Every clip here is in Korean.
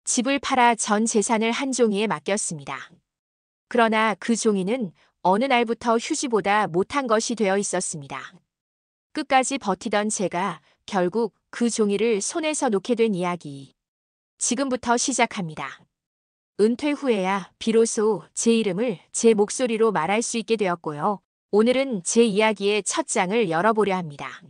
집을 팔아 전 재산을 한 종이에 맡겼습니다. 그러나 그 종이는 어느 날부터 휴지보다 못한 것이 되어 있었습니다. 끝까지 버티던 제가 결국 그 종이를 손에서 놓게 된 이야기. 지금부터 시작합니다. 은퇴 후에야 비로소 제 이름을 제 목소리로 말할 수 있게 되었고요. 오늘은 제 이야기의 첫 장을 열어보려 합니다.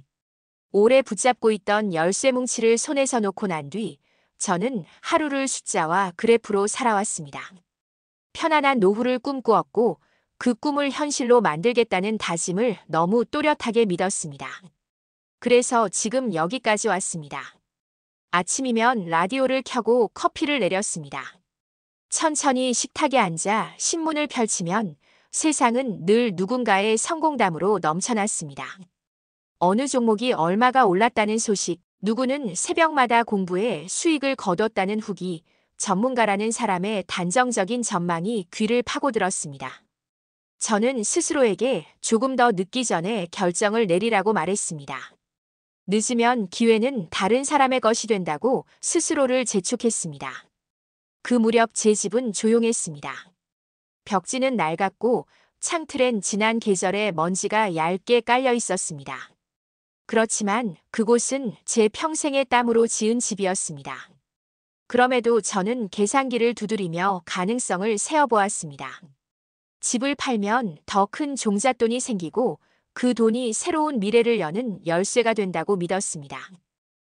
오래 붙잡고 있던 열쇠 뭉치를 손에서 놓고 난 뒤 저는 하루를 숫자와 그래프로 살아왔습니다. 편안한 노후를 꿈꾸었고 그 꿈을 현실로 만들겠다는 다짐을 너무 또렷하게 믿었습니다. 그래서 지금 여기까지 왔습니다. 아침이면 라디오를 켜고 커피를 내렸습니다. 천천히 식탁에 앉아 신문을 펼치면 세상은 늘 누군가의 성공담으로 넘쳐났습니다. 어느 종목이 얼마가 올랐다는 소식, 누구는 새벽마다 공부해 수익을 거뒀다는 후기, 전문가라는 사람의 단정적인 전망이 귀를 파고들었습니다. 저는 스스로에게 조금 더 늦기 전에 결정을 내리라고 말했습니다. 늦으면 기회는 다른 사람의 것이 된다고 스스로를 재촉했습니다. 그 무렵 제 집은 조용했습니다. 벽지는 낡았고 창틀엔 지난 계절의 먼지가 얇게 깔려 있었습니다. 그렇지만 그곳은 제 평생의 땀으로 지은 집이었습니다. 그럼에도 저는 계산기를 두드리며 가능성을 세어보았습니다. 집을 팔면 더 큰 종잣돈이 생기고 그 돈이 새로운 미래를 여는 열쇠가 된다고 믿었습니다.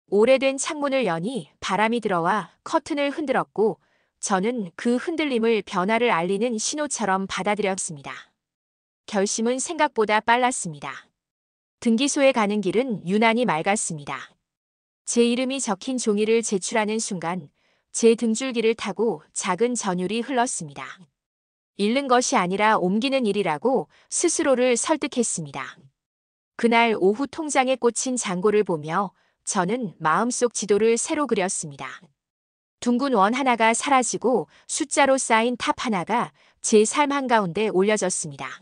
오래된 창문을 여니 바람이 들어와 커튼을 흔들었고 저는 그 흔들림을 변화를 알리는 신호처럼 받아들였습니다. 결심은 생각보다 빨랐습니다. 등기소에 가는 길은 유난히 맑았습니다. 제 이름이 적힌 종이를 제출하는 순간 제 등줄기를 타고 작은 전율이 흘렀습니다. 잃는 것이 아니라 옮기는 일이라고 스스로를 설득했습니다. 그날 오후 통장에 꽂힌 잔고를 보며 저는 마음속 지도를 새로 그렸습니다. 둥근 원 하나가 사라지고 숫자로 쌓인 탑 하나가 제 삶 한가운데 올려졌습니다.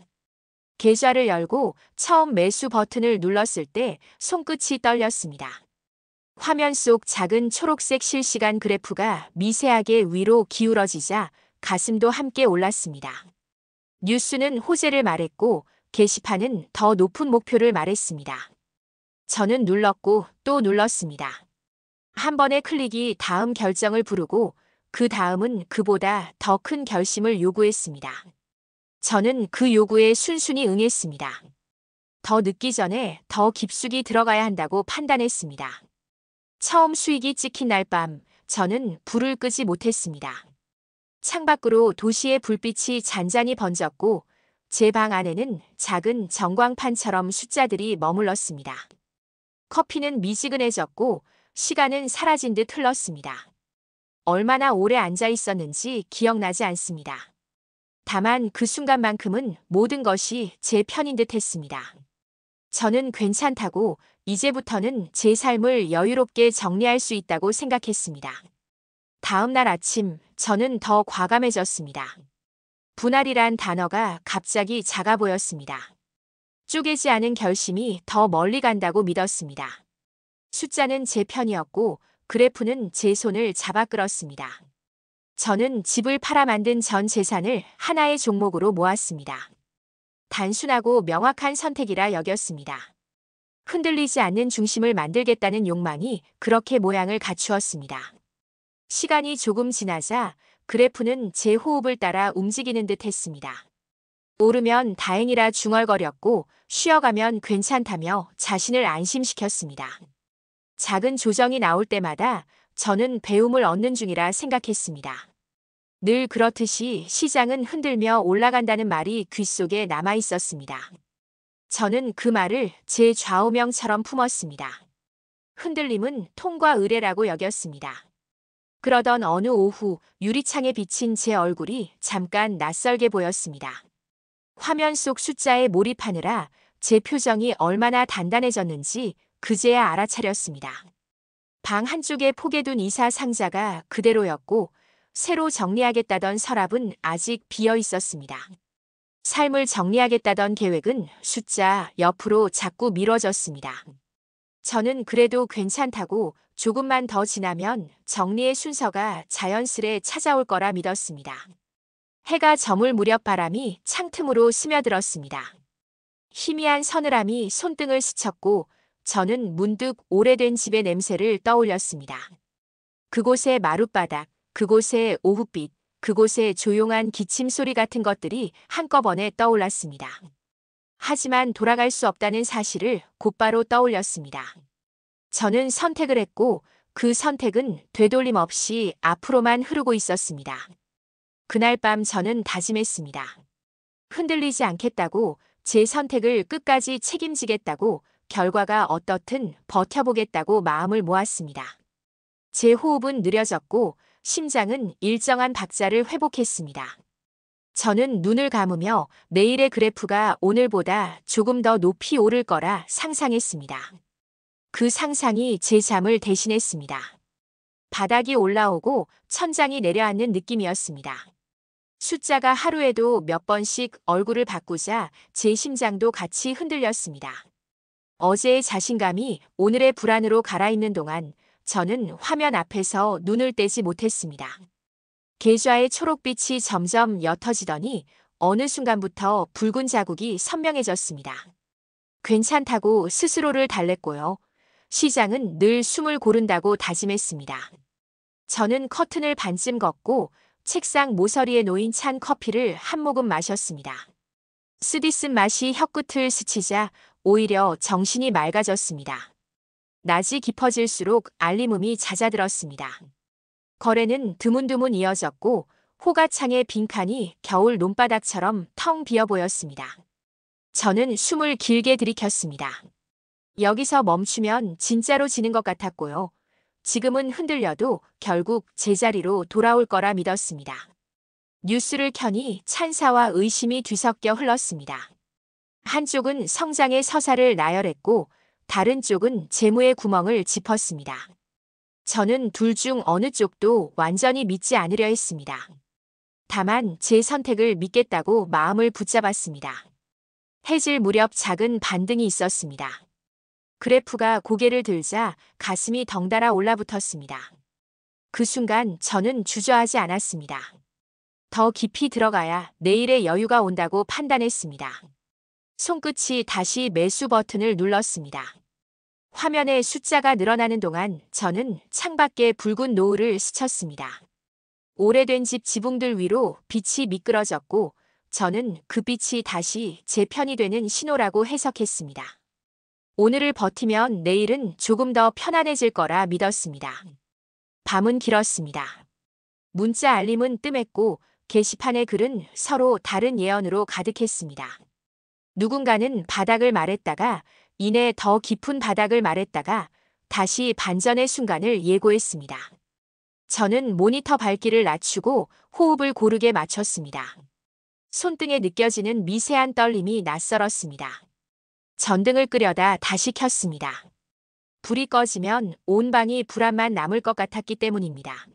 계좌를 열고 처음 매수 버튼을 눌렀을 때 손끝이 떨렸습니다. 화면 속 작은 초록색 실시간 그래프가 미세하게 위로 기울어지자 가슴도 함께 올랐습니다. 뉴스는 호재를 말했고 게시판은 더 높은 목표를 말했습니다. 저는 눌렀고 또 눌렀습니다. 한 번의 클릭이 다음 결정을 부르고 그 다음은 그보다 더 큰 결심을 요구했습니다. 저는 그 요구에 순순히 응했습니다. 더 늦기 전에 더 깊숙이 들어가야 한다고 판단했습니다. 처음 수익이 찍힌 날 밤, 저는 불을 끄지 못했습니다. 창밖으로 도시의 불빛이 잔잔히 번졌고 제 방 안에는 작은 전광판처럼 숫자들이 머물렀습니다. 커피는 미지근해졌고 시간은 사라진 듯 흘렀습니다. 얼마나 오래 앉아 있었는지 기억나지 않습니다. 다만 그 순간만큼은 모든 것이 제 편인 듯 했습니다. 저는 괜찮다고 이제부터는 제 삶을 여유롭게 정리할 수 있다고 생각했습니다. 다음 날 아침 저는 더 과감해졌습니다. 분할이란 단어가 갑자기 작아 보였습니다. 쪼개지 않은 결심이 더 멀리 간다고 믿었습니다. 숫자는 제 편이었고 그래프는 제 손을 잡아 끌었습니다. 저는 집을 팔아 만든 전 재산을 하나의 종목으로 모았습니다. 단순하고 명확한 선택이라 여겼습니다. 흔들리지 않는 중심을 만들겠다는 욕망이 그렇게 모양을 갖추었습니다. 시간이 조금 지나자 그래프는 제 호흡을 따라 움직이는 듯 했습니다. 오르면 다행이라 중얼거렸고 쉬어가면 괜찮다며 자신을 안심시켰습니다. 작은 조정이 나올 때마다 저는 배움을 얻는 중이라 생각했습니다. 늘 그렇듯이 시장은 흔들며 올라간다는 말이 귓속에 남아 있었습니다. 저는 그 말을 제 좌우명처럼 품었습니다. 흔들림은 통과 의례라고 여겼습니다. 그러던 어느 오후 유리창에 비친 제 얼굴이 잠깐 낯설게 보였습니다. 화면 속 숫자에 몰입하느라 제 표정이 얼마나 단단해졌는지 그제야 알아차렸습니다. 방 한쪽에 포개둔 이사 상자가 그대로였고 새로 정리하겠다던 서랍은 아직 비어 있었습니다. 삶을 정리하겠다던 계획은 숫자 옆으로 자꾸 미뤄졌습니다. 저는 그래도 괜찮다고 조금만 더 지나면 정리의 순서가 자연스레 찾아올 거라 믿었습니다. 해가 저물 무렵 바람이 창틈으로 스며들었습니다. 희미한 서늘함이 손등을 스쳤고 저는 문득 오래된 집의 냄새를 떠올렸습니다. 그곳의 마룻바닥, 그곳의 오후빛, 그곳의 조용한 기침 소리 같은 것들이 한꺼번에 떠올랐습니다. 하지만 돌아갈 수 없다는 사실을 곧바로 떠올렸습니다. 저는 선택을 했고 그 선택은 되돌림 없이 앞으로만 흐르고 있었습니다. 그날 밤 저는 다짐했습니다. 흔들리지 않겠다고, 제 선택을 끝까지 책임지겠다고, 결과가 어떻든 버텨보겠다고 마음을 모았습니다. 제 호흡은 느려졌고 심장은 일정한 박자를 회복했습니다. 저는 눈을 감으며 내일의 그래프가 오늘보다 조금 더 높이 오를 거라 상상했습니다. 그 상상이 제 잠을 대신했습니다. 바닥이 올라오고 천장이 내려앉는 느낌이었습니다. 숫자가 하루에도 몇 번씩 얼굴을 바꾸자 제 심장도 같이 흔들렸습니다. 어제의 자신감이 오늘의 불안으로 갈아입는 동안 저는 화면 앞에서 눈을 떼지 못했습니다. 계좌의 초록빛이 점점 옅어지더니 어느 순간부터 붉은 자국이 선명해졌습니다. 괜찮다고 스스로를 달랬고요. 시장은 늘 숨을 고른다고 다짐했습니다. 저는 커튼을 반쯤 걷고 책상 모서리에 놓인 찬 커피를 한 모금 마셨습니다. 쓰디쓴 맛이 혀끝을 스치자 오히려 정신이 맑아졌습니다. 낮이 깊어질수록 알림음이 잦아들었습니다. 거래는 드문드문 이어졌고 호가창의 빈칸이 겨울 논바닥처럼 텅 비어 보였습니다. 저는 숨을 길게 들이켰습니다. 여기서 멈추면 진짜로 지는 것 같았고요. 지금은 흔들려도 결국 제자리로 돌아올 거라 믿었습니다. 뉴스를 켜니 찬사와 의심이 뒤섞여 흘렀습니다. 한쪽은 성장의 서사를 나열했고 다른 쪽은 재무의 구멍을 짚었습니다. 저는 둘 중 어느 쪽도 완전히 믿지 않으려 했습니다. 다만 제 선택을 믿겠다고 마음을 붙잡았습니다. 해질 무렵 작은 반등이 있었습니다. 그래프가 고개를 들자 가슴이 덩달아 올라붙었습니다. 그 순간 저는 주저하지 않았습니다. 더 깊이 들어가야 내일의 여유가 온다고 판단했습니다. 손끝이 다시 매수 버튼을 눌렀습니다. 화면에 숫자가 늘어나는 동안 저는 창밖에 붉은 노을을 스쳤습니다. 오래된 집 지붕들 위로 빛이 미끄러졌고 저는 그 빛이 다시 제 편이 되는 신호라고 해석했습니다. 오늘을 버티면 내일은 조금 더 편안해질 거라 믿었습니다. 밤은 길었습니다. 문자 알림은 뜸했고 게시판의 글은 서로 다른 예언으로 가득했습니다. 누군가는 바닥을 말했다가 이내 더 깊은 바닥을 말했다가 다시 반전의 순간을 예고했습니다. 저는 모니터 밝기를 낮추고 호흡을 고르게 맞췄습니다. 손등에 느껴지는 미세한 떨림이 낯설었습니다. 전등을 끄려다 다시 켰습니다. 불이 꺼지면 온 방이 불안만 남을 것 같았기 때문입니다.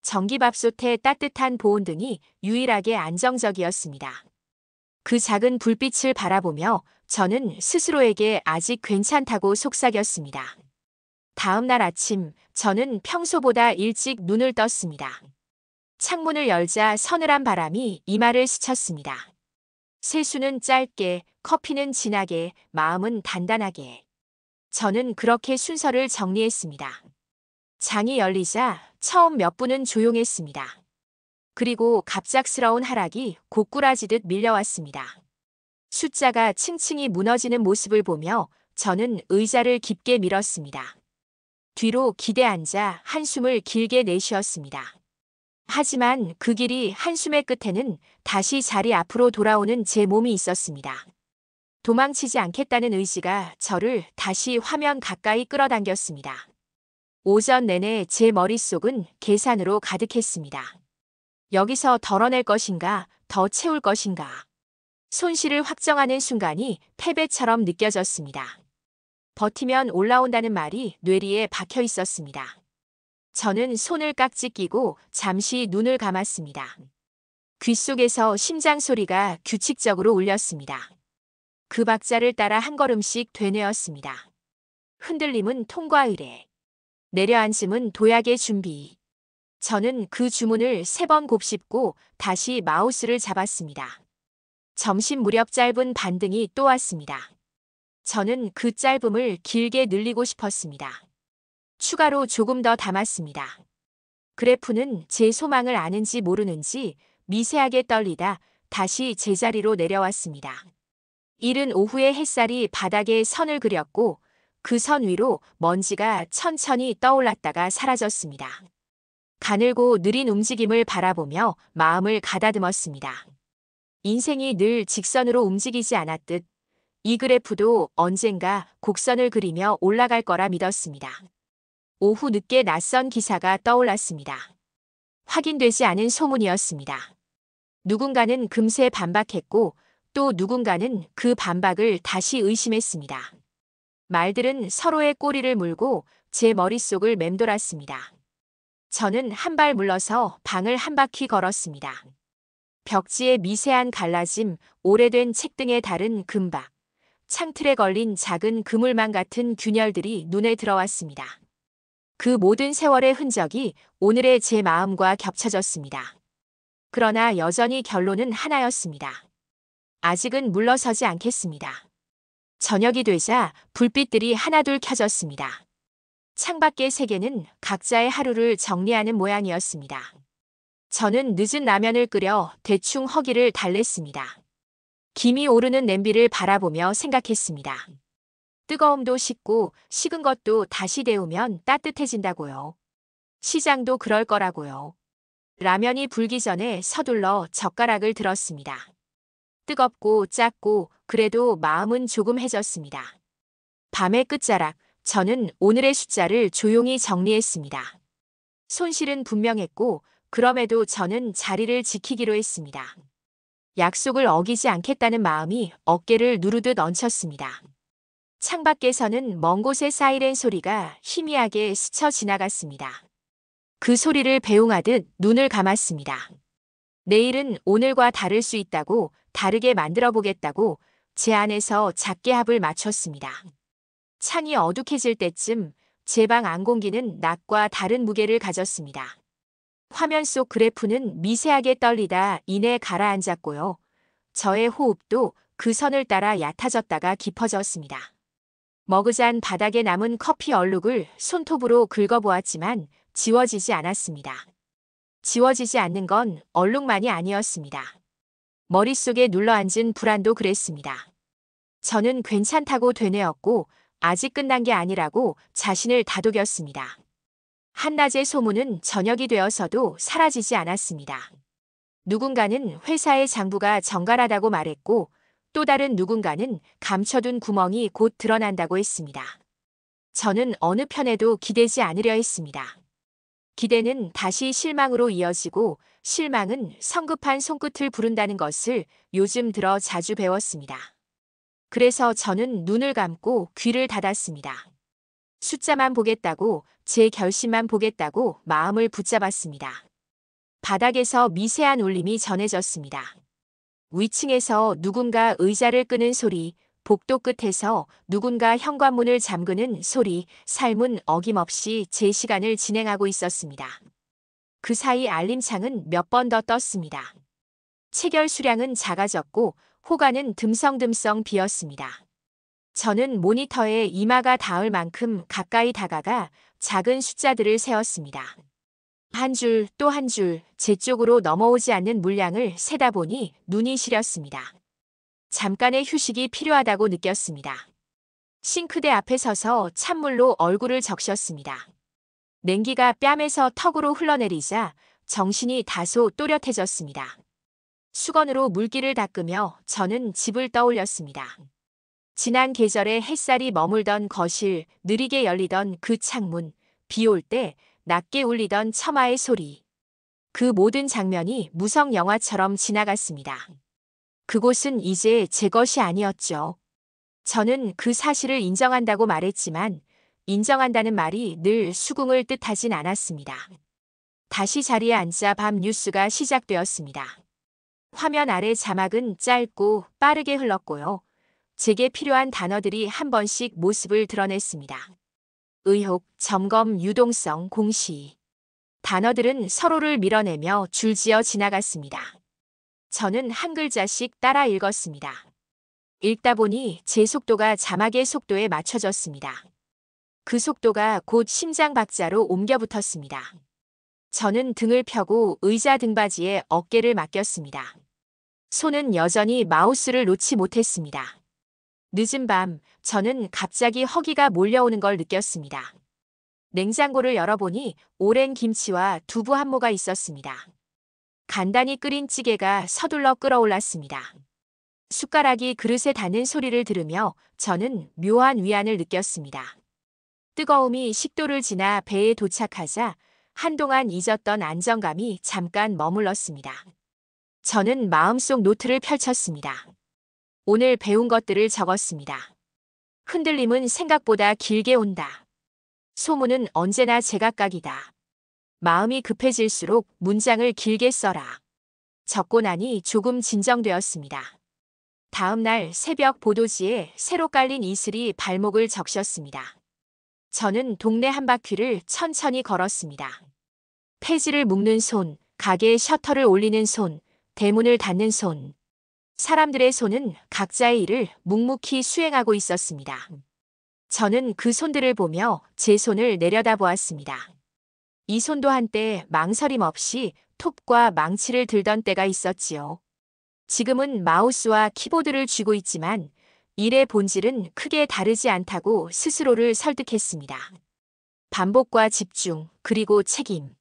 전기밥솥의 따뜻한 보온등이 유일하게 안정적이었습니다. 그 작은 불빛을 바라보며 저는 스스로에게 아직 괜찮다고 속삭였습니다. 다음 날 아침 저는 평소보다 일찍 눈을 떴습니다. 창문을 열자 서늘한 바람이 이마를 스쳤습니다. 세수는 짧게, 커피는 진하게, 마음은 단단하게. 저는 그렇게 순서를 정리했습니다. 장이 열리자 처음 몇 분은 조용했습니다. 그리고 갑작스러운 하락이 고꾸라지듯 밀려왔습니다. 숫자가 층층이 무너지는 모습을 보며 저는 의자를 깊게 밀었습니다. 뒤로 기대 앉아 한숨을 길게 내쉬었습니다. 하지만 그 길이 한숨의 끝에는 다시 자리 앞으로 돌아오는 제 몸이 있었습니다. 도망치지 않겠다는 의지가 저를 다시 화면 가까이 끌어당겼습니다. 오전 내내 제 머릿속은 계산으로 가득했습니다. 여기서 덜어낼 것인가, 더 채울 것인가. 손실을 확정하는 순간이 패배처럼 느껴졌습니다. 버티면 올라온다는 말이 뇌리에 박혀 있었습니다. 저는 손을 깍지 끼고 잠시 눈을 감았습니다. 귓속에서 심장 소리가 규칙적으로 울렸습니다. 그 박자를 따라 한 걸음씩 되뇌었습니다. 흔들림은 통과 의례. 내려앉음은 도약의 준비. 저는 그 주문을 3번 곱씹고 다시 마우스를 잡았습니다. 점심 무렵 짧은 반등이 또 왔습니다. 저는 그 짧음을 길게 늘리고 싶었습니다. 추가로 조금 더 담았습니다. 그래프는 제 소망을 아는지 모르는지 미세하게 떨리다 다시 제자리로 내려왔습니다. 이른 오후에 햇살이 바닥에 선을 그렸고 그 선 위로 먼지가 천천히 떠올랐다가 사라졌습니다. 가늘고 느린 움직임을 바라보며 마음을 가다듬었습니다. 인생이 늘 직선으로 움직이지 않았듯 이 그래프도 언젠가 곡선을 그리며 올라갈 거라 믿었습니다. 오후 늦게 낯선 기사가 떠올랐습니다. 확인되지 않은 소문이었습니다. 누군가는 금세 반박했고 또 누군가는 그 반박을 다시 의심했습니다. 말들은 서로의 꼬리를 물고 제 머릿속을 맴돌았습니다. 저는 한 발 물러서 방을 한 바퀴 걸었습니다. 벽지의 미세한 갈라짐, 오래된 책 등에 다른 금박, 창틀에 걸린 작은 그물망 같은 균열들이 눈에 들어왔습니다. 그 모든 세월의 흔적이 오늘의 제 마음과 겹쳐졌습니다. 그러나 여전히 결론은 하나였습니다. 아직은 물러서지 않겠습니다. 저녁이 되자 불빛들이 하나둘 켜졌습니다. 창밖의 세계는 각자의 하루를 정리하는 모양이었습니다. 저는 늦은 라면을 끓여 대충 허기를 달랬습니다. 김이 오르는 냄비를 바라보며 생각했습니다. 뜨거움도 식고 식은 것도 다시 데우면 따뜻해진다고요. 시장도 그럴 거라고요. 라면이 불기 전에 서둘러 젓가락을 들었습니다. 뜨겁고 짰고 그래도 마음은 조금 해졌습니다. 밤의 끝자락, 저는 오늘의 숫자를 조용히 정리했습니다. 손실은 분명했고 그럼에도 저는 자리를 지키기로 했습니다. 약속을 어기지 않겠다는 마음이 어깨를 누르듯 얹혔습니다. 창밖에서는 먼 곳의 사이렌 소리가 희미하게 스쳐 지나갔습니다. 그 소리를 배웅하듯 눈을 감았습니다. 내일은 오늘과 다를 수 있다고, 다르게 만들어 보겠다고 제 안에서 작게 합을 맞췄습니다. 창이 어둑해질 때쯤 제 방 안공기는 낮과 다른 무게를 가졌습니다. 화면 속 그래프는 미세하게 떨리다 이내 가라앉았고요. 저의 호흡도 그 선을 따라 얕아졌다가 깊어졌습니다. 머그잔 바닥에 남은 커피 얼룩을 손톱으로 긁어보았지만 지워지지 않았습니다. 지워지지 않는 건 얼룩만이 아니었습니다. 머릿속에 눌러앉은 불안도 그랬습니다. 저는 괜찮다고 되뇌었고 아직 끝난 게 아니라고 자신을 다독였습니다. 한낮의 소문은 저녁이 되어서도 사라지지 않았습니다. 누군가는 회사의 장부가 정갈하다고 말했고 또 다른 누군가는 감춰둔 구멍이 곧 드러난다고 했습니다. 저는 어느 편에도 기대지 않으려 했습니다. 기대는 다시 실망으로 이어지고 실망은 성급한 손끝을 부른다는 것을 요즘 들어 자주 배웠습니다. 그래서 저는 눈을 감고 귀를 닫았습니다. 숫자만 보겠다고, 제 결심만 보겠다고 마음을 붙잡았습니다. 바닥에서 미세한 울림이 전해졌습니다. 위층에서 누군가 의자를 끄는 소리, 복도 끝에서 누군가 현관문을 잠그는 소리, 삶은 어김없이 제 시간을 진행하고 있었습니다. 그 사이 알림창은 몇 번 더 떴습니다. 체결 수량은 작아졌고 호가는 듬성듬성 비었습니다. 저는 모니터에 이마가 닿을 만큼 가까이 다가가 작은 숫자들을 세었습니다. 한 줄 또 한 줄 제 쪽으로 넘어오지 않는 물량을 세다 보니 눈이 시렸습니다. 잠깐의 휴식이 필요하다고 느꼈습니다. 싱크대 앞에 서서 찬물로 얼굴을 적셨습니다. 냉기가 뺨에서 턱으로 흘러내리자 정신이 다소 또렷해졌습니다. 수건으로 물기를 닦으며 저는 집을 떠올렸습니다. 지난 계절에 햇살이 머물던 거실, 느리게 열리던 그 창문, 비 올 때 낮게 울리던 처마의 소리. 그 모든 장면이 무성 영화처럼 지나갔습니다. 그곳은 이제 제 것이 아니었죠. 저는 그 사실을 인정한다고 말했지만 인정한다는 말이 늘 수긍을 뜻하진 않았습니다. 다시 자리에 앉자 밤 뉴스가 시작되었습니다. 화면 아래 자막은 짧고 빠르게 흘렀고요. 제게 필요한 단어들이 한 번씩 모습을 드러냈습니다. 의혹, 점검, 유동성, 공시. 단어들은 서로를 밀어내며 줄지어 지나갔습니다. 저는 한 글자씩 따라 읽었습니다. 읽다 보니 제 속도가 자막의 속도에 맞춰졌습니다. 그 속도가 곧 심장 박자로 옮겨 붙었습니다. 저는 등을 펴고 의자 등받이에 어깨를 맡겼습니다. 손은 여전히 마우스를 놓지 못했습니다. 늦은 밤, 저는 갑자기 허기가 몰려오는 걸 느꼈습니다. 냉장고를 열어보니 오랜 김치와 두부 한 모가 있었습니다. 간단히 끓인 찌개가 서둘러 끓어올랐습니다. 숟가락이 그릇에 닿는 소리를 들으며 저는 묘한 위안을 느꼈습니다. 뜨거움이 식도를 지나 배에 도착하자 한동안 잊었던 안정감이 잠깐 머물렀습니다. 저는 마음속 노트를 펼쳤습니다. 오늘 배운 것들을 적었습니다. 흔들림은 생각보다 길게 온다. 소문은 언제나 제각각이다. 마음이 급해질수록 문장을 길게 써라. 적고 나니 조금 진정되었습니다. 다음 날 새벽 보도지에 새로 깔린 이슬이 발목을 적셨습니다. 저는 동네 한 바퀴를 천천히 걸었습니다. 폐지를 묶는 손, 가게의 셔터를 올리는 손, 대문을 닫는 손. 사람들의 손은 각자의 일을 묵묵히 수행하고 있었습니다. 저는 그 손들을 보며 제 손을 내려다보았습니다. 이 손도 한때 망설임 없이 톱과 망치를 들던 때가 있었지요. 지금은 마우스와 키보드를 쥐고 있지만 일의 본질은 크게 다르지 않다고 스스로를 설득했습니다. 반복과 집중, 그리고 책임.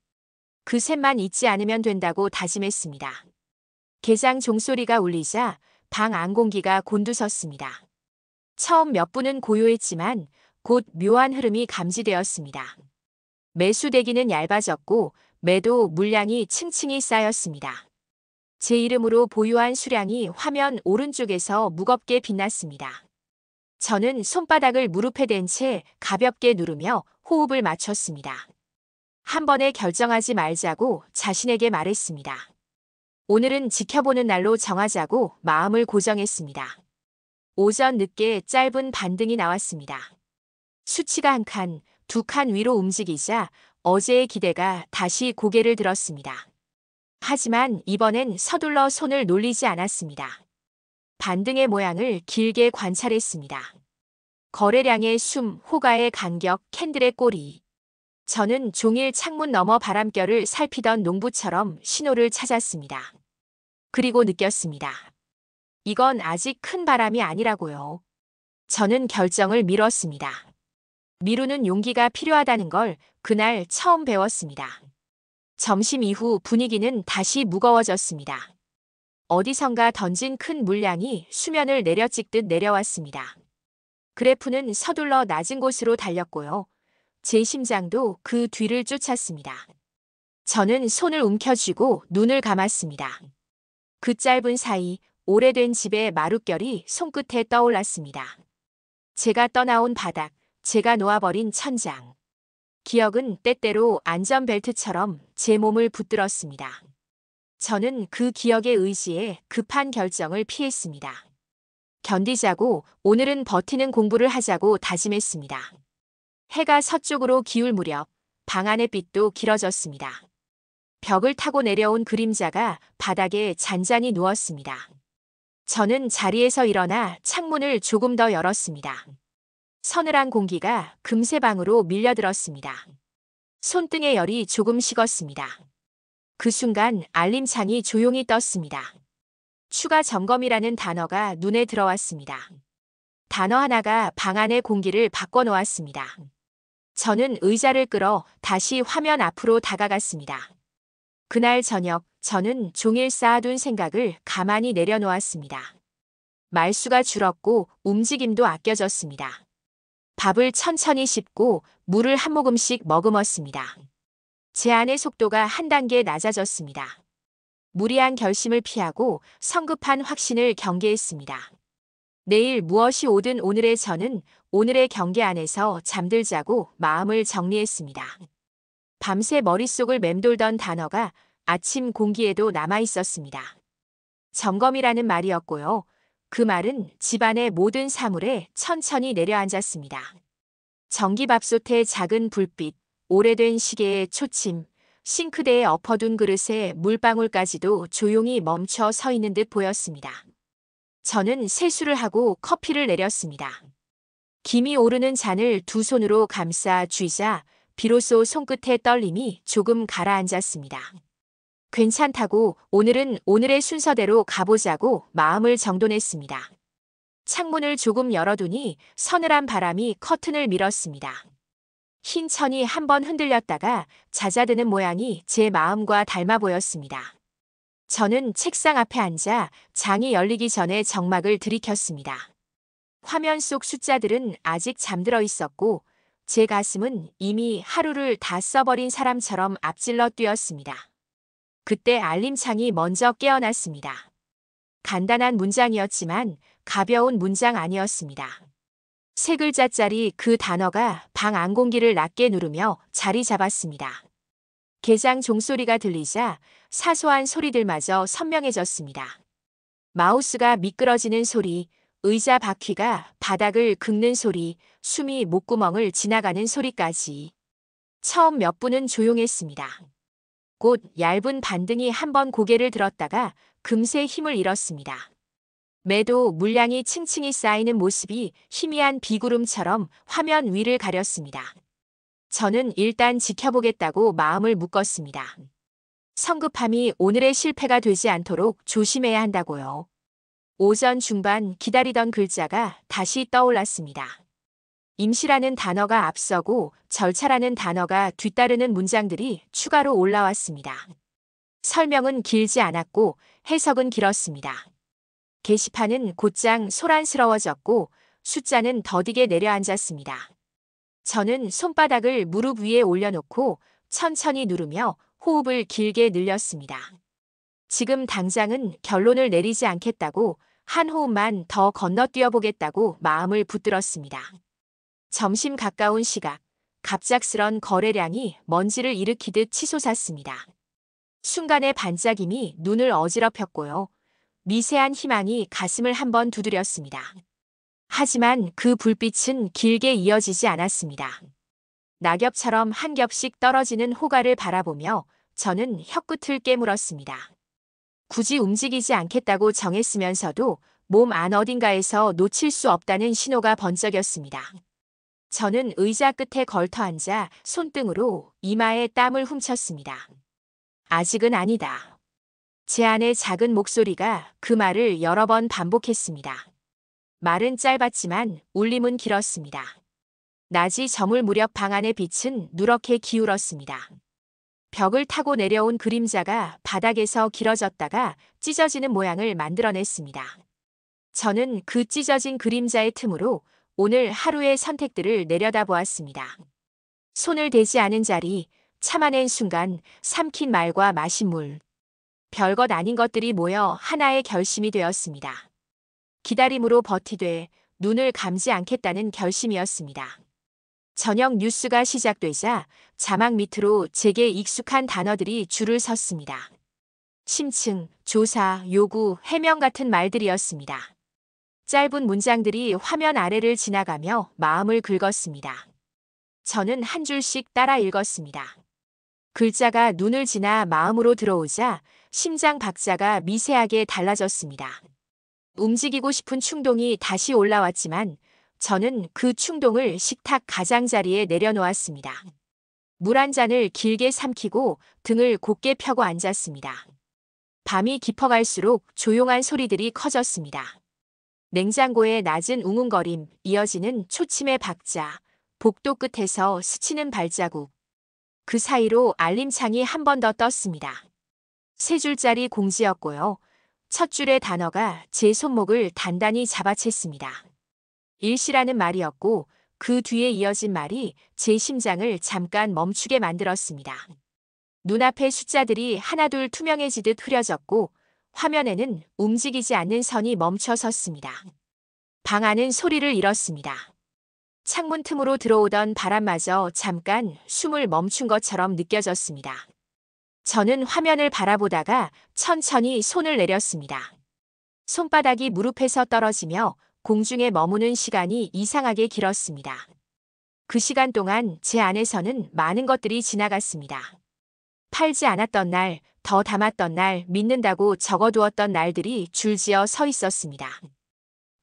그 셋만 잊지 않으면 된다고 다짐했습니다. 개장 종소리가 울리자 방 안 공기가 곤두섰습니다. 처음 몇 분은 고요했지만 곧 묘한 흐름이 감지되었습니다. 매수 대기는 얇아졌고 매도 물량이 층층이 쌓였습니다. 제 이름으로 보유한 수량이 화면 오른쪽에서 무겁게 빛났습니다. 저는 손바닥을 무릎에 댄 채 가볍게 누르며 호흡을 맞췄습니다. 한 번에 결정하지 말자고 자신에게 말했습니다. 오늘은 지켜보는 날로 정하자고 마음을 고정했습니다. 오전 늦게 짧은 반등이 나왔습니다. 수치가 한 칸, 두 칸 위로 움직이자 어제의 기대가 다시 고개를 들었습니다. 하지만 이번엔 서둘러 손을 놀리지 않았습니다. 반등의 모양을 길게 관찰했습니다. 거래량의 숨, 호가의 간격, 캔들의 꼬리. 저는 종일 창문 너머 바람결을 살피던 농부처럼 신호를 찾았습니다. 그리고 느꼈습니다. 이건 아직 큰 바람이 아니라고요. 저는 결정을 미뤘습니다. 미루는 용기가 필요하다는 걸 그날 처음 배웠습니다. 점심 이후 분위기는 다시 무거워졌습니다. 어디선가 던진 큰 물량이 수면을 내려찍듯 내려왔습니다. 그래프는 서둘러 낮은 곳으로 달렸고요. 제 심장도 그 뒤를 쫓았습니다. 저는 손을 움켜쥐고 눈을 감았습니다. 그 짧은 사이 오래된 집의 마룻결이 손끝에 떠올랐습니다. 제가 떠나온 바닥, 제가 놓아버린 천장. 기억은 때때로 안전벨트처럼 제 몸을 붙들었습니다. 저는 그 기억의 의지에 급한 결정을 피했습니다. 견디자고 오늘은 버티는 공부를 하자고 다짐했습니다. 해가 서쪽으로 기울 무렵 방 안의 빛도 길어졌습니다. 벽을 타고 내려온 그림자가 바닥에 잔잔히 누웠습니다. 저는 자리에서 일어나 창문을 조금 더 열었습니다. 서늘한 공기가 금세 방으로 밀려들었습니다. 손등의 열이 조금 식었습니다. 그 순간 알림창이 조용히 떴습니다. 추가 점검이라는 단어가 눈에 들어왔습니다. 단어 하나가 방 안의 공기를 바꿔놓았습니다. 저는 의자를 끌어 다시 화면 앞으로 다가갔습니다. 그날 저녁 저는 종일 쌓아둔 생각을 가만히 내려놓았습니다. 말수가 줄었고 움직임도 아껴졌습니다. 밥을 천천히 씹고 물을 한 모금씩 머금었습니다. 제 안의 속도가 한 단계 낮아졌습니다. 무리한 결심을 피하고 성급한 확신을 경계했습니다. 내일 무엇이 오든 오늘의 저는 오늘의 경계 안에서 잠들자고 마음을 정리했습니다. 밤새 머릿속을 맴돌던 단어가 아침 공기에도 남아 있었습니다. 점검이라는 말이었고요. 그 말은 집안의 모든 사물에 천천히 내려앉았습니다. 전기밥솥의 작은 불빛, 오래된 시계의 초침, 싱크대에 엎어둔 그릇에 물방울까지도 조용히 멈춰 서 있는 듯 보였습니다. 저는 세수를 하고 커피를 내렸습니다. 김이 오르는 잔을 두 손으로 감싸 쥐자 비로소 손끝의 떨림이 조금 가라앉았습니다. 괜찮다고 오늘은 오늘의 순서대로 가보자고 마음을 정돈했습니다. 창문을 조금 열어두니 서늘한 바람이 커튼을 밀었습니다. 흰 천이 한번 흔들렸다가 잦아드는 모양이 제 마음과 닮아 보였습니다. 저는 책상 앞에 앉아 장이 열리기 전에 정막을 들이켰습니다. 화면 속 숫자들은 아직 잠들어 있었고 제 가슴은 이미 하루를 다 써버린 사람처럼 앞질러 뛰었습니다. 그때 알림창이 먼저 깨어났습니다. 간단한 문장이었지만 가벼운 문장 아니었습니다. 세 글자짜리 그 단어가 방 안공기를 낮게 누르며 자리 잡았습니다. 게장 종소리가 들리자 사소한 소리들마저 선명해졌습니다. 마우스가 미끄러지는 소리, 의자 바퀴가 바닥을 긁는 소리, 숨이 목구멍을 지나가는 소리까지. 처음 몇 분은 조용했습니다. 곧 얇은 반등이 한번 고개를 들었다가 금세 힘을 잃었습니다. 매도 물량이 층층이 쌓이는 모습이 희미한 비구름처럼 화면 위를 가렸습니다. 저는 일단 지켜보겠다고 마음을 묶었습니다. 성급함이 오늘의 실패가 되지 않도록 조심해야 한다고요. 오전 중반 기다리던 글자가 다시 떠올랐습니다. 임시라는 단어가 앞서고 절차라는 단어가 뒤따르는 문장들이 추가로 올라왔습니다. 설명은 길지 않았고 해석은 길었습니다. 게시판은 곧장 소란스러워졌고 숫자는 더디게 내려앉았습니다. 저는 손바닥을 무릎 위에 올려놓고 천천히 누르며 호흡을 길게 늘렸습니다. 지금 당장은 결론을 내리지 않겠다고 한 호흡만 더 건너뛰어 보겠다고 마음을 붙들었습니다. 점심 가까운 시각, 갑작스런 거래량이 먼지를 일으키듯 치솟았습니다. 순간의 반짝임이 눈을 어지럽혔고요. 미세한 희망이 가슴을 한번 두드렸습니다. 하지만 그 불빛은 길게 이어지지 않았습니다. 낙엽처럼 한 겹씩 떨어지는 호가를 바라보며 저는 혀끝을 깨물었습니다. 굳이 움직이지 않겠다고 정했으면서도 몸 안 어딘가에서 놓칠 수 없다는 신호가 번쩍였습니다. 저는 의자 끝에 걸터 앉아 손등으로 이마에 땀을 훔쳤습니다. 아직은 아니다. 제 안의 작은 목소리가 그 말을 여러 번 반복했습니다. 말은 짧았지만 울림은 길었습니다. 낮이 저물 무렵 방 안의 빛은 누렇게 기울었습니다. 벽을 타고 내려온 그림자가 바닥에서 길어졌다가 찢어지는 모양을 만들어냈습니다. 저는 그 찢어진 그림자의 틈으로 오늘 하루의 선택들을 내려다보았습니다. 손을 대지 않은 자리, 참아낸 순간, 삼킨 말과 마신 물. 별것 아닌 것들이 모여 하나의 결심이 되었습니다. 기다림으로 버티되 눈을 감지 않겠다는 결심이었습니다. 저녁 뉴스가 시작되자 자막 밑으로 제게 익숙한 단어들이 줄을 섰습니다. 심층, 조사, 요구, 해명 같은 말들이었습니다. 짧은 문장들이 화면 아래를 지나가며 마음을 긁었습니다. 저는 한 줄씩 따라 읽었습니다. 글자가 눈을 지나 마음으로 들어오자 심장 박자가 미세하게 달라졌습니다. 움직이고 싶은 충동이 다시 올라왔지만 저는 그 충동을 식탁 가장자리에 내려놓았습니다. 물 한 잔을 길게 삼키고 등을 곧게 펴고 앉았습니다. 밤이 깊어갈수록 조용한 소리들이 커졌습니다. 냉장고의 낮은 웅웅거림, 이어지는 초침의 박자, 복도 끝에서 스치는 발자국. 그 사이로 알림창이 한 번 더 떴습니다. 세 줄짜리 공지였고요. 첫 줄의 단어가 제 손목을 단단히 잡아챘습니다. 일시라는 말이었고 그 뒤에 이어진 말이 제 심장을 잠깐 멈추게 만들었습니다. 눈앞의 숫자들이 하나둘 투명해지듯 흐려졌고 화면에는 움직이지 않는 선이 멈춰 섰습니다. 방 안은 소리를 잃었습니다. 창문 틈으로 들어오던 바람마저 잠깐 숨을 멈춘 것처럼 느껴졌습니다. 저는 화면을 바라보다가 천천히 손을 내렸습니다. 손바닥이 무릎에서 떨어지며 공중에 머무는 시간이 이상하게 길었습니다. 그 시간 동안 제 안에서는 많은 것들이 지나갔습니다. 팔지 않았던 날, 더 담았던 날, 믿는다고 적어두었던 날들이 줄지어 서 있었습니다.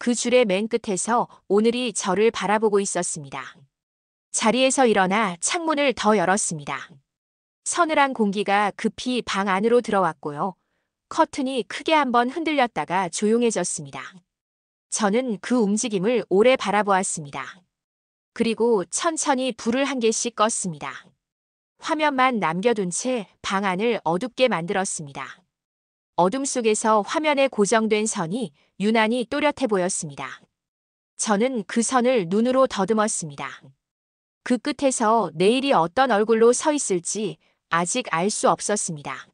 그 줄의 맨 끝에서 오늘이 저를 바라보고 있었습니다. 자리에서 일어나 창문을 더 열었습니다. 서늘한 공기가 급히 방 안으로 들어왔고요. 커튼이 크게 한번 흔들렸다가 조용해졌습니다. 저는 그 움직임을 오래 바라보았습니다. 그리고 천천히 불을 한 개씩 껐습니다. 화면만 남겨둔 채 방 안을 어둡게 만들었습니다. 어둠 속에서 화면에 고정된 선이 유난히 또렷해 보였습니다. 저는 그 선을 눈으로 더듬었습니다. 그 끝에서 내일이 어떤 얼굴로 서 있을지 아직 알 수 없었습니다.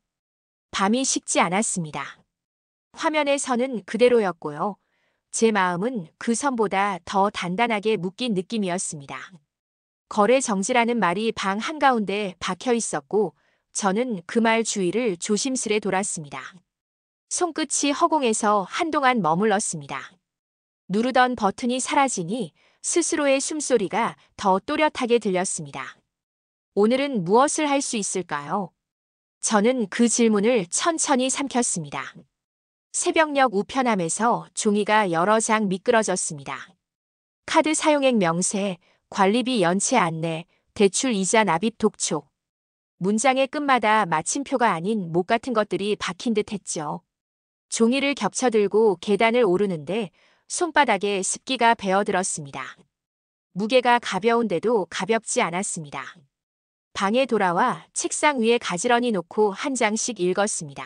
밤이 식지 않았습니다. 화면의 선은 그대로였고요. 제 마음은 그 선보다 더 단단하게 묶인 느낌이었습니다. 거래 정지라는 말이 방 한가운데 박혀 있었고 저는 그 말 주위를 조심스레 돌았습니다. 손끝이 허공에서 한동안 머물렀습니다. 누르던 버튼이 사라지니 스스로의 숨소리가 더 또렷하게 들렸습니다. 오늘은 무엇을 할 수 있을까요? 저는 그 질문을 천천히 삼켰습니다. 새벽녘 우편함에서 종이가 여러 장 미끄러졌습니다. 카드 사용액 명세, 관리비 연체 안내, 대출 이자 납입 독촉. 문장의 끝마다 마침표가 아닌 못 같은 것들이 박힌 듯 했죠. 종이를 겹쳐들고 계단을 오르는데 손바닥에 습기가 배어들었습니다. 무게가 가벼운데도 가볍지 않았습니다. 방에 돌아와 책상 위에 가지런히 놓고 한 장씩 읽었습니다.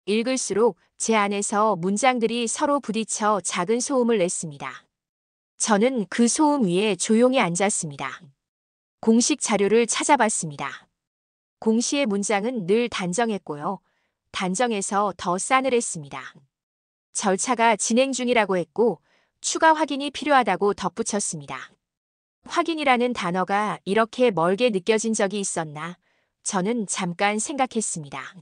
읽을수록 제 안에서 문장들이 서로 부딪혀 작은 소음을 냈습니다. 저는 그 소음 위에 조용히 앉았습니다. 공식 자료를 찾아봤습니다. 공시의 문장은 늘 단정했고요. 단정해서 더 싸늘했습니다. 절차가 진행 중이라고 했고 추가 확인이 필요하다고 덧붙였습니다. 확인이라는 단어가 이렇게 멀게 느껴진 적이 있었나? 저는 잠깐 생각했습니다.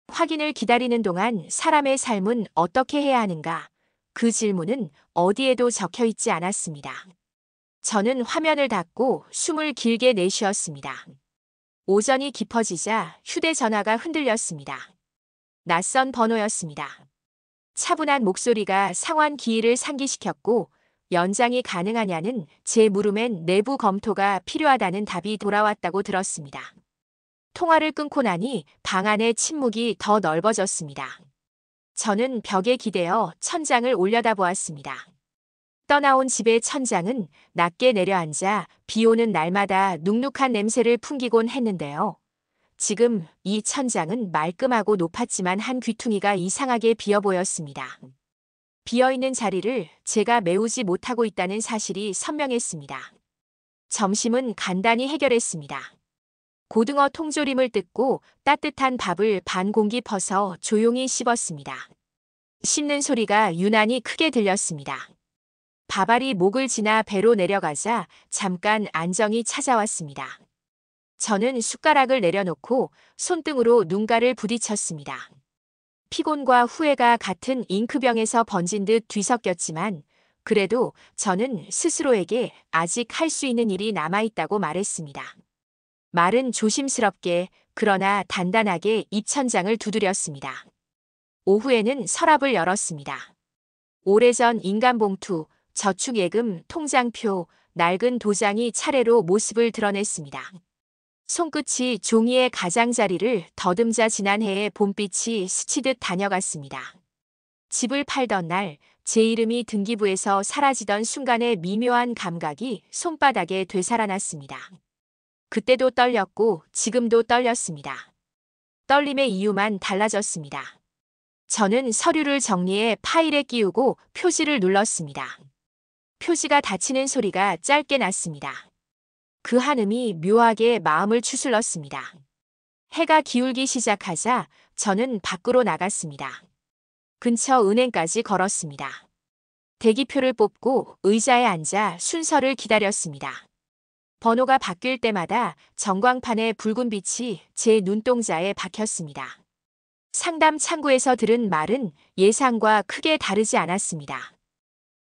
확인을 기다리는 동안 사람의 삶은 어떻게 해야 하는가? 그 질문은 어디에도 적혀 있지 않았습니다. 저는 화면을 닫고 숨을 길게 내쉬었습니다. 오전이 깊어지자 휴대전화가 흔들렸습니다. 낯선 번호였습니다. 차분한 목소리가 상환 기일을 상기시켰고 연장이 가능하냐는 제 물음엔 내부 검토가 필요하다는 답이 돌아왔다고 들었습니다. 통화를 끊고 나니 방 안의 침묵이 더 넓어졌습니다. 저는 벽에 기대어 천장을 올려다보았습니다. 떠나온 집의 천장은 낮게 내려앉아 비 오는 날마다 눅눅한 냄새를 풍기곤 했는데요. 지금 이 천장은 말끔하고 높았지만 한 귀퉁이가 이상하게 비어 보였습니다. 비어있는 자리를 제가 메우지 못하고 있다는 사실이 선명했습니다. 점심은 간단히 해결했습니다. 고등어 통조림을 뜯고 따뜻한 밥을 반 공기 퍼서 조용히 씹었습니다. 씹는 소리가 유난히 크게 들렸습니다. 밥알이 목을 지나 배로 내려가자 잠깐 안정이 찾아왔습니다. 저는 숟가락을 내려놓고 손등으로 눈가를 부딪혔습니다. 피곤과 후회가 같은 잉크병에서 번진 듯 뒤섞였지만 그래도 저는 스스로에게 아직 할 수 있는 일이 남아있다고 말했습니다. 말은 조심스럽게 그러나 단단하게 입천장을 두드렸습니다. 오후에는 서랍을 열었습니다. 오래전 인간봉투, 저축예금, 통장표, 낡은 도장이 차례로 모습을 드러냈습니다. 손끝이 종이의 가장자리를 더듬자 지난해의 봄빛이 스치듯 다녀갔습니다. 집을 팔던 날 제 이름이 등기부에서 사라지던 순간의 미묘한 감각이 손바닥에 되살아났습니다. 그때도 떨렸고 지금도 떨렸습니다. 떨림의 이유만 달라졌습니다. 저는 서류를 정리해 파일에 끼우고 표지를 눌렀습니다. 표지가 닫히는 소리가 짧게 났습니다. 그 한음이 묘하게 마음을 추슬렀습니다. 해가 기울기 시작하자 저는 밖으로 나갔습니다. 근처 은행까지 걸었습니다. 대기표를 뽑고 의자에 앉아 순서를 기다렸습니다. 번호가 바뀔 때마다 전광판의 붉은 빛이 제 눈동자에 박혔습니다. 상담 창구에서 들은 말은 예상과 크게 다르지 않았습니다.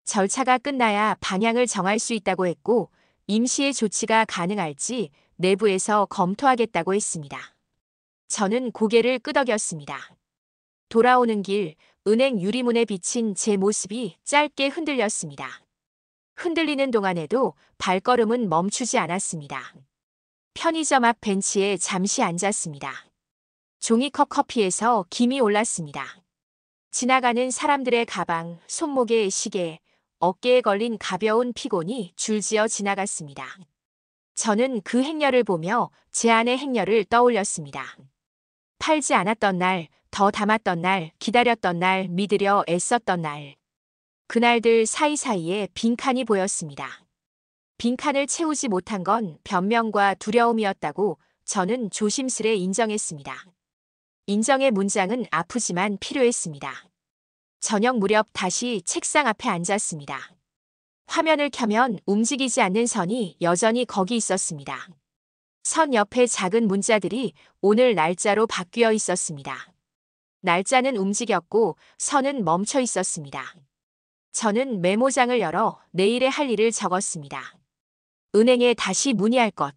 절차가 끝나야 방향을 정할 수 있다고 했고 임시의 조치가 가능할지 내부에서 검토하겠다고 했습니다. 저는 고개를 끄덕였습니다. 돌아오는 길 은행 유리문에 비친 제 모습이 짧게 흔들렸습니다. 흔들리는 동안에도 발걸음은 멈추지 않았습니다. 편의점 앞 벤치에 잠시 앉았습니다. 종이컵 커피에서 김이 올랐습니다. 지나가는 사람들의 가방, 손목에 시계, 어깨에 걸린 가벼운 피곤이 줄지어 지나갔습니다. 저는 그 행렬을 보며 제 안의 행렬을 떠올렸습니다. 팔지 않았던 날, 더 담았던 날, 기다렸던 날, 믿으려 애썼던 날. 그날들 사이사이에 빈칸이 보였습니다. 빈칸을 채우지 못한 건 변명과 두려움이었다고 저는 조심스레 인정했습니다. 인정의 문장은 아프지만 필요했습니다. 저녁 무렵 다시 책상 앞에 앉았습니다. 화면을 켜면 움직이지 않는 선이 여전히 거기 있었습니다. 선 옆에 작은 문자들이 오늘 날짜로 바뀌어 있었습니다. 날짜는 움직였고 선은 멈춰 있었습니다. 저는 메모장을 열어 내일의 할 일을 적었습니다. 은행에 다시 문의할 것,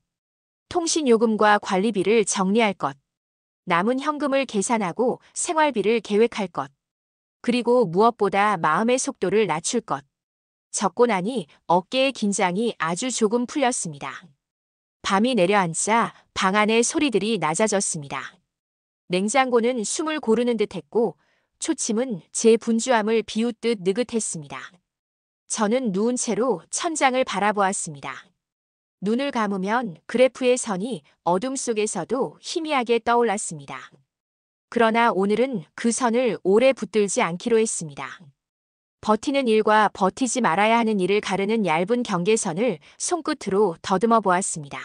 통신요금과 관리비를 정리할 것, 남은 현금을 계산하고 생활비를 계획할 것, 그리고 무엇보다 마음의 속도를 낮출 것. 적고 나니 어깨의 긴장이 아주 조금 풀렸습니다. 밤이 내려앉자 방 안의 소리들이 낮아졌습니다. 냉장고는 숨을 고르는 듯 했고 초침은 제 분주함을 비웃듯 느긋했습니다. 저는 누운 채로 천장을 바라보았습니다. 눈을 감으면 그래프의 선이 어둠 속에서도 희미하게 떠올랐습니다. 그러나 오늘은 그 선을 오래 붙들지 않기로 했습니다. 버티는 일과 버티지 말아야 하는 일을 가르는 얇은 경계선을 손끝으로 더듬어 보았습니다.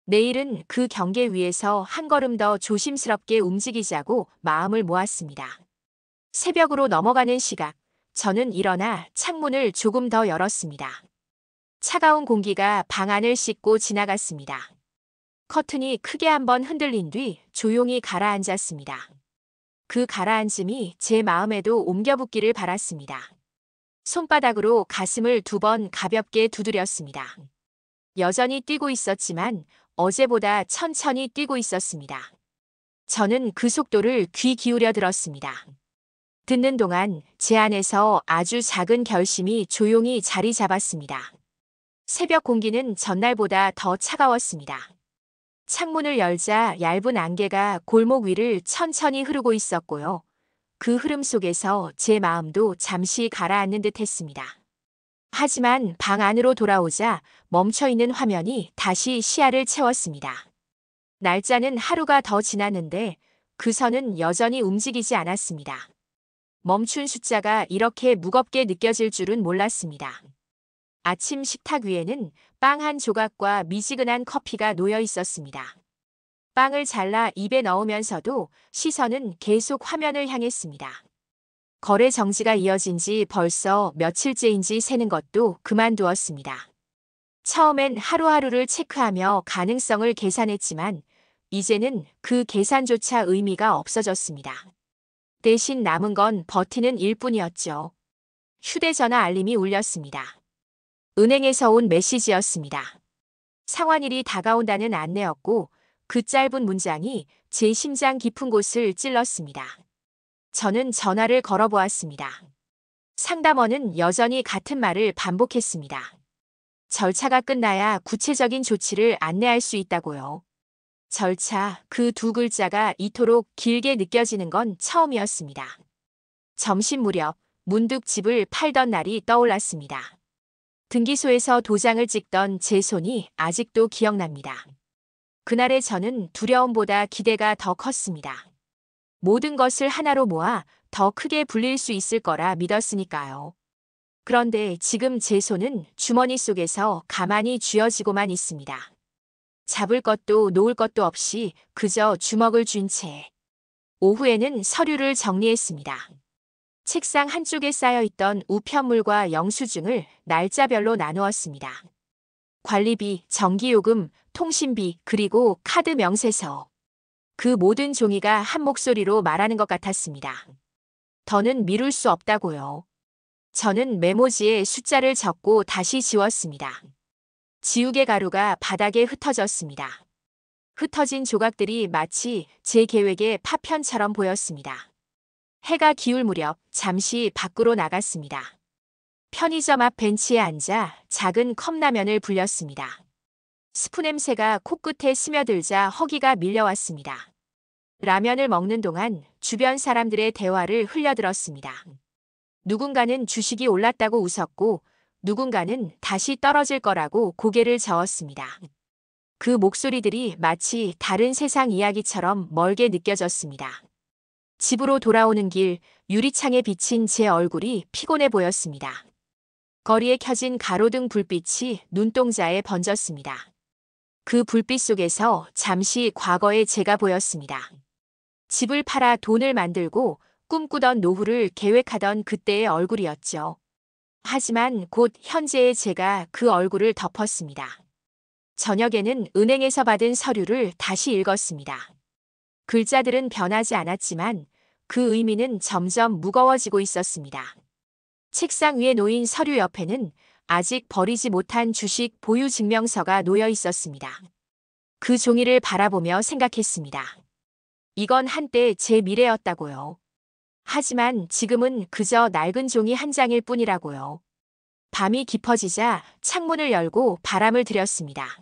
내일은 그 경계 위에서 한 걸음 더 조심스럽게 움직이자고 마음을 모았습니다. 새벽으로 넘어가는 시각, 저는 일어나 창문을 조금 더 열었습니다. 차가운 공기가 방 안을 씻고 지나갔습니다. 커튼이 크게 한번 흔들린 뒤 조용히 가라앉았습니다. 그 가라앉음이 제 마음에도 옮겨붙기를 바랐습니다. 손바닥으로 가슴을 2번 가볍게 두드렸습니다. 여전히 뛰고 있었지만 어제보다 천천히 뛰고 있었습니다. 저는 그 속도를 귀 기울여 들었습니다. 듣는 동안 제 안에서 아주 작은 결심이 조용히 자리 잡았습니다. 새벽 공기는 전날보다 더 차가웠습니다. 창문을 열자 얇은 안개가 골목 위를 천천히 흐르고 있었고요. 그 흐름 속에서 제 마음도 잠시 가라앉는 듯 했습니다. 하지만 방 안으로 돌아오자 멈춰있는 화면이 다시 시야를 채웠습니다. 날짜는 하루가 더 지났는데 그 선은 여전히 움직이지 않았습니다. 멈춘 숫자가 이렇게 무겁게 느껴질 줄은 몰랐습니다. 아침 식탁 위에는 빵 한 조각과 미지근한 커피가 놓여 있었습니다. 빵을 잘라 입에 넣으면서도 시선은 계속 화면을 향했습니다. 거래 정지가 이어진 지 벌써 며칠째인지 세는 것도 그만두었습니다. 처음엔 하루하루를 체크하며 가능성을 계산했지만 이제는 그 계산조차 의미가 없어졌습니다. 대신 남은 건 버티는 일뿐이었죠. 휴대전화 알림이 울렸습니다. 은행에서 온 메시지였습니다. 상환일이 다가온다는 안내였고 그 짧은 문장이 제 심장 깊은 곳을 찔렀습니다. 저는 전화를 걸어보았습니다. 상담원은 여전히 같은 말을 반복했습니다. 절차가 끝나야 구체적인 조치를 안내할 수 있다고요. 절차, 그 2글자가 이토록 길게 느껴지는 건 처음이었습니다. 점심 무렵 문득 집을 팔던 날이 떠올랐습니다. 등기소에서 도장을 찍던 제 손이 아직도 기억납니다. 그날의 저는 두려움보다 기대가 더 컸습니다. 모든 것을 하나로 모아 더 크게 불릴 수 있을 거라 믿었으니까요. 그런데 지금 제 손은 주머니 속에서 가만히 쥐어지고만 있습니다. 잡을 것도 놓을 것도 없이 그저 주먹을 쥔 채. 오후에는 서류를 정리했습니다. 책상 한쪽에 쌓여있던 우편물과 영수증을 날짜별로 나누었습니다. 관리비, 전기요금, 통신비, 그리고 카드 명세서. 그 모든 종이가 한 목소리로 말하는 것 같았습니다. 더는 미룰 수 없다고요. 저는 메모지에 숫자를 적고 다시 지웠습니다. 지우개 가루가 바닥에 흩어졌습니다. 흩어진 조각들이 마치 제 계획의 파편처럼 보였습니다. 해가 기울 무렵 잠시 밖으로 나갔습니다. 편의점 앞 벤치에 앉아 작은 컵라면을 불렸습니다. 스프 냄새가 코끝에 스며들자 허기가 밀려왔습니다. 라면을 먹는 동안 주변 사람들의 대화를 흘려들었습니다. 누군가는 주식이 올랐다고 웃었고 누군가는 다시 떨어질 거라고 고개를 저었습니다. 그 목소리들이 마치 다른 세상 이야기처럼 멀게 느껴졌습니다. 집으로 돌아오는 길 유리창에 비친 제 얼굴이 피곤해 보였습니다. 거리에 켜진 가로등 불빛이 눈동자에 번졌습니다. 그 불빛 속에서 잠시 과거의 제가 보였습니다. 집을 팔아 돈을 만들고 꿈꾸던 노후를 계획하던 그때의 얼굴이었죠. 하지만 곧 현재의 제가 그 얼굴을 덮었습니다. 저녁에는 은행에서 받은 서류를 다시 읽었습니다. 글자들은 변하지 않았지만 그 의미는 점점 무거워지고 있었습니다. 책상 위에 놓인 서류 옆에는 아직 버리지 못한 주식 보유 증명서가 놓여 있었습니다. 그 종이를 바라보며 생각했습니다. 이건 한때 제 미래였다고요. 하지만 지금은 그저 낡은 종이 한 장일 뿐이라고요. 밤이 깊어지자 창문을 열고 바람을 들였습니다.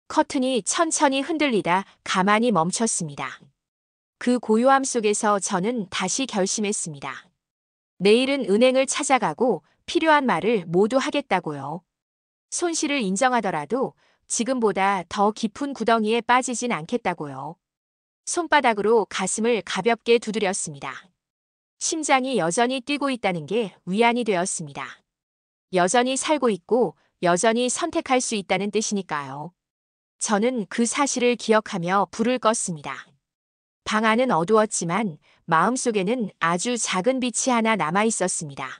커튼이 천천히 흔들리다 가만히 멈췄습니다. 그 고요함 속에서 저는 다시 결심했습니다. 내일은 은행을 찾아가고 필요한 말을 모두 하겠다고요. 손실을 인정하더라도 지금보다 더 깊은 구덩이에 빠지진 않겠다고요. 손바닥으로 가슴을 가볍게 두드렸습니다. 심장이 여전히 뛰고 있다는 게 위안이 되었습니다. 여전히 살고 있고 여전히 선택할 수 있다는 뜻이니까요. 저는 그 사실을 기억하며 불을 껐습니다. 방 안은 어두웠지만 마음속에는 아주 작은 빛이 하나 남아 있었습니다.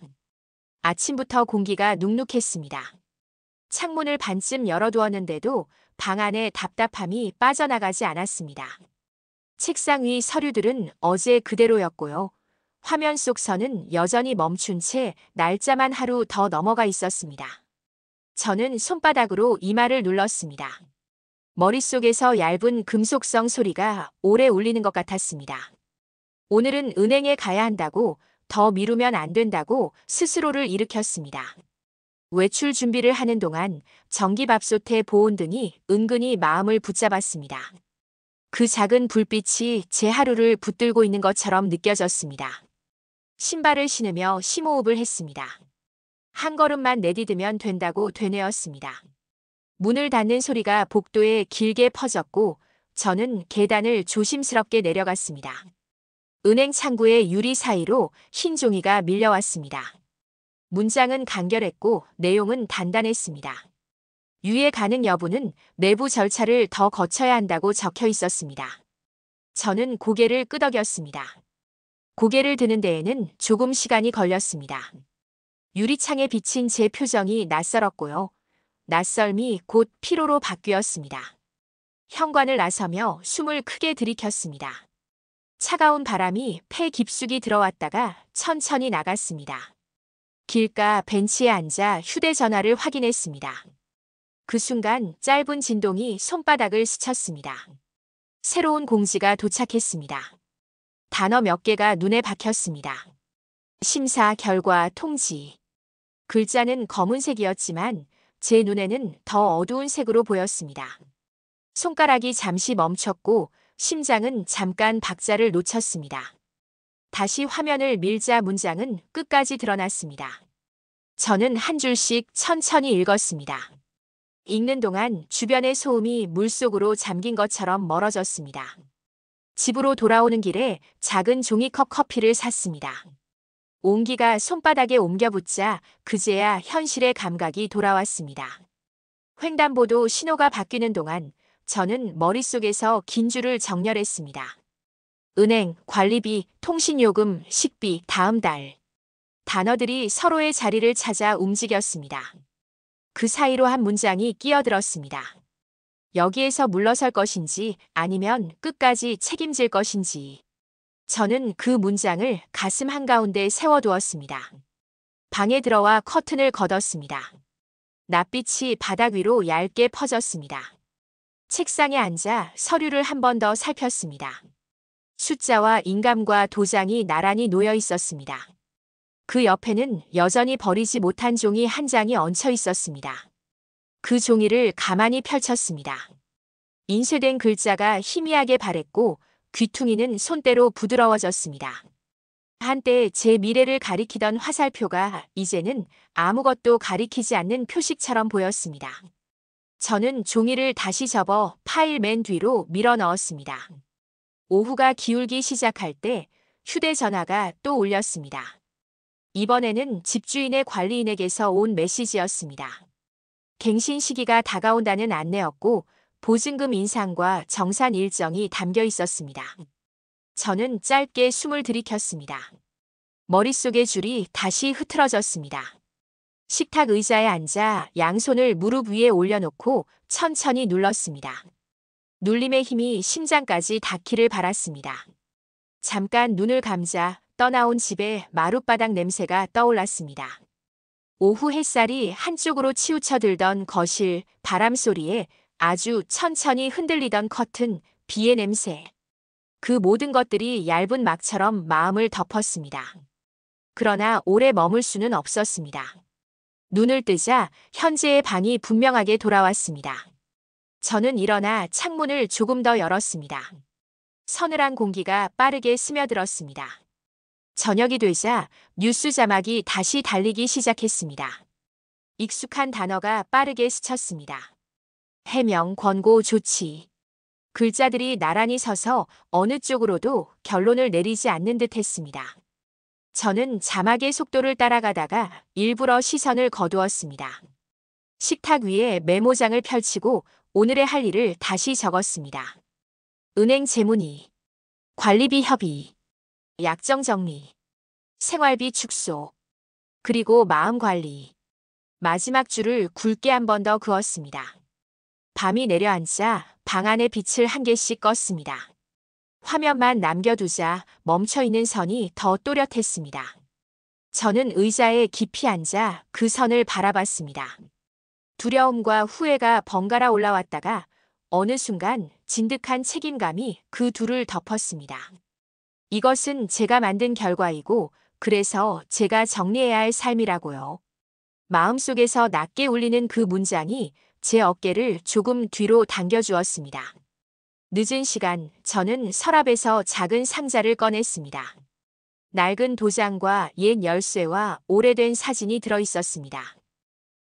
아침부터 공기가 눅눅했습니다. 창문을 반쯤 열어두었는데도 방 안의 답답함이 빠져나가지 않았습니다. 책상 위 서류들은 어제 그대로였고요. 화면 속 선은 여전히 멈춘 채 날짜만 하루 더 넘어가 있었습니다. 저는 손바닥으로 이마를 눌렀습니다. 머릿속에서 얇은 금속성 소리가 오래 울리는 것 같았습니다. 오늘은 은행에 가야 한다고, 더 미루면 안 된다고 스스로를 일으켰습니다. 외출 준비를 하는 동안 전기밥솥의 보온등이 은근히 마음을 붙잡았습니다. 그 작은 불빛이 제 하루를 붙들고 있는 것처럼 느껴졌습니다. 신발을 신으며 심호흡을 했습니다. 한 걸음만 내디디면 된다고 되뇌었습니다. 문을 닫는 소리가 복도에 길게 퍼졌고 저는 계단을 조심스럽게 내려갔습니다. 은행 창구의 유리 사이로 흰 종이가 밀려왔습니다. 문장은 간결했고 내용은 단단했습니다. 유예 가능 여부는 내부 절차를 더 거쳐야 한다고 적혀 있었습니다. 저는 고개를 끄덕였습니다. 고개를 드는 데에는 조금 시간이 걸렸습니다. 유리창에 비친 제 표정이 낯설었고요. 낯설미 곧 피로로 바뀌었습니다. 현관을 나서며 숨을 크게 들이켰습니다. 차가운 바람이 폐 깊숙이 들어왔다가 천천히 나갔습니다. 길가 벤치에 앉아 휴대전화를 확인했습니다. 그 순간 짧은 진동이 손바닥을 스쳤습니다. 새로운 공지가 도착했습니다. 단어 몇 개가 눈에 박혔습니다. 심사 결과 통지. 글자는 검은색이었지만 제 눈에는 더 어두운 색으로 보였습니다. 손가락이 잠시 멈췄고 심장은 잠깐 박자를 놓쳤습니다. 다시 화면을 밀자 문장은 끝까지 드러났습니다. 저는 한 줄씩 천천히 읽었습니다. 읽는 동안 주변의 소음이 물속으로 잠긴 것처럼 멀어졌습니다. 집으로 돌아오는 길에 작은 종이컵 커피를 샀습니다. 온기가 손바닥에 옮겨붙자 그제야 현실의 감각이 돌아왔습니다. 횡단보도 신호가 바뀌는 동안 저는 머릿속에서 긴 줄을 정렬했습니다. 은행, 관리비, 통신요금, 식비, 다음 달. 단어들이 서로의 자리를 찾아 움직였습니다. 그 사이로 한 문장이 끼어들었습니다. 여기에서 물러설 것인지 아니면 끝까지 책임질 것인지. 저는 그 문장을 가슴 한가운데 세워두었습니다. 방에 들어와 커튼을 걷었습니다. 낯빛이 바닥 위로 얇게 퍼졌습니다. 책상에 앉아 서류를 한 번 더 살폈습니다. 숫자와 인감과 도장이 나란히 놓여 있었습니다. 그 옆에는 여전히 버리지 못한 종이 한 장이 얹혀 있었습니다. 그 종이를 가만히 펼쳤습니다. 인쇄된 글자가 희미하게 바랬고 귀퉁이는 손때로 부드러워졌습니다. 한때 제 미래를 가리키던 화살표가 이제는 아무것도 가리키지 않는 표식처럼 보였습니다. 저는 종이를 다시 접어 파일 맨 뒤로 밀어 넣었습니다. 오후가 기울기 시작할 때 휴대전화가 또 울렸습니다. 이번에는 집주인의 관리인에게서 온 메시지였습니다. 갱신 시기가 다가온다는 안내였고 보증금 인상과 정산 일정이 담겨 있었습니다. 저는 짧게 숨을 들이켰습니다. 머릿속의 줄이 다시 흐트러졌습니다. 식탁 의자에 앉아 양손을 무릎 위에 올려놓고 천천히 눌렀습니다. 눌림의 힘이 심장까지 닿기를 바랐습니다. 잠깐 눈을 감자 떠나온 집의 마룻바닥 냄새가 떠올랐습니다. 오후 햇살이 한쪽으로 치우쳐들던 거실, 바람 소리에 아주 천천히 흔들리던 커튼, 비의 냄새. 그 모든 것들이 얇은 막처럼 마음을 덮었습니다. 그러나 오래 머물 수는 없었습니다. 눈을 뜨자 현재의 방이 분명하게 돌아왔습니다. 저는 일어나 창문을 조금 더 열었습니다. 서늘한 공기가 빠르게 스며들었습니다. 저녁이 되자 뉴스 자막이 다시 달리기 시작했습니다. 익숙한 단어가 빠르게 스쳤습니다. 해명, 권고, 조치. 글자들이 나란히 서서 어느 쪽으로도 결론을 내리지 않는 듯 했습니다. 저는 자막의 속도를 따라가다가 일부러 시선을 거두었습니다. 식탁 위에 메모장을 펼치고 오늘의 할 일을 다시 적었습니다. 은행 재문의, 관리비 협의, 약정 정리, 생활비 축소, 그리고 마음 관리. 마지막 줄을 굵게 한 번 더 그었습니다. 밤이 내려앉자 방 안의 빛을 한 개씩 껐습니다. 화면만 남겨두자 멈춰있는 선이 더 또렷했습니다. 저는 의자에 깊이 앉아 그 선을 바라봤습니다. 두려움과 후회가 번갈아 올라왔다가 어느 순간 진득한 책임감이 그 둘을 덮었습니다. 이것은 제가 만든 결과이고 그래서 제가 정리해야 할 삶이라고요. 마음속에서 낮게 울리는 그 문장이 제 어깨를 조금 뒤로 당겨주었습니다. 늦은 시간 저는 서랍에서 작은 상자를 꺼냈습니다. 낡은 도장과 옛 열쇠와 오래된 사진이 들어있었습니다.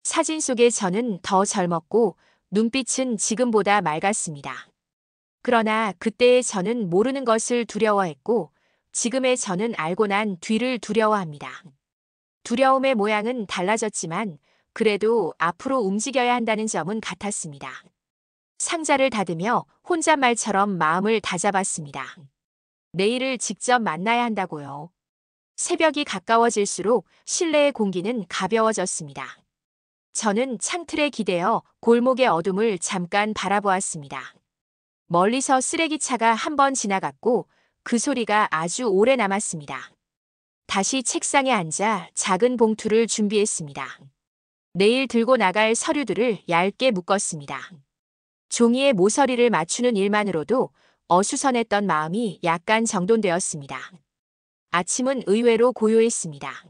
사진 속의 저는 더 젊었고 눈빛은 지금보다 맑았습니다. 그러나 그때의 저는 모르는 것을 두려워했고 지금의 저는 알고 난 뒤를 두려워합니다. 두려움의 모양은 달라졌지만 그래도 앞으로 움직여야 한다는 점은 같았습니다. 상자를 닫으며 혼잣말처럼 마음을 다잡았습니다. 내일을 직접 만나야 한다고요. 새벽이 가까워질수록 실내의 공기는 가벼워졌습니다. 저는 창틀에 기대어 골목의 어둠을 잠깐 바라보았습니다. 멀리서 쓰레기차가 한 번 지나갔고 그 소리가 아주 오래 남았습니다. 다시 책상에 앉아 작은 봉투를 준비했습니다. 내일 들고 나갈 서류들을 얇게 묶었습니다. 종이에 모서리를 맞추는 일만으로도 어수선했던 마음이 약간 정돈되었습니다. 아침은 의외로 고요했습니다.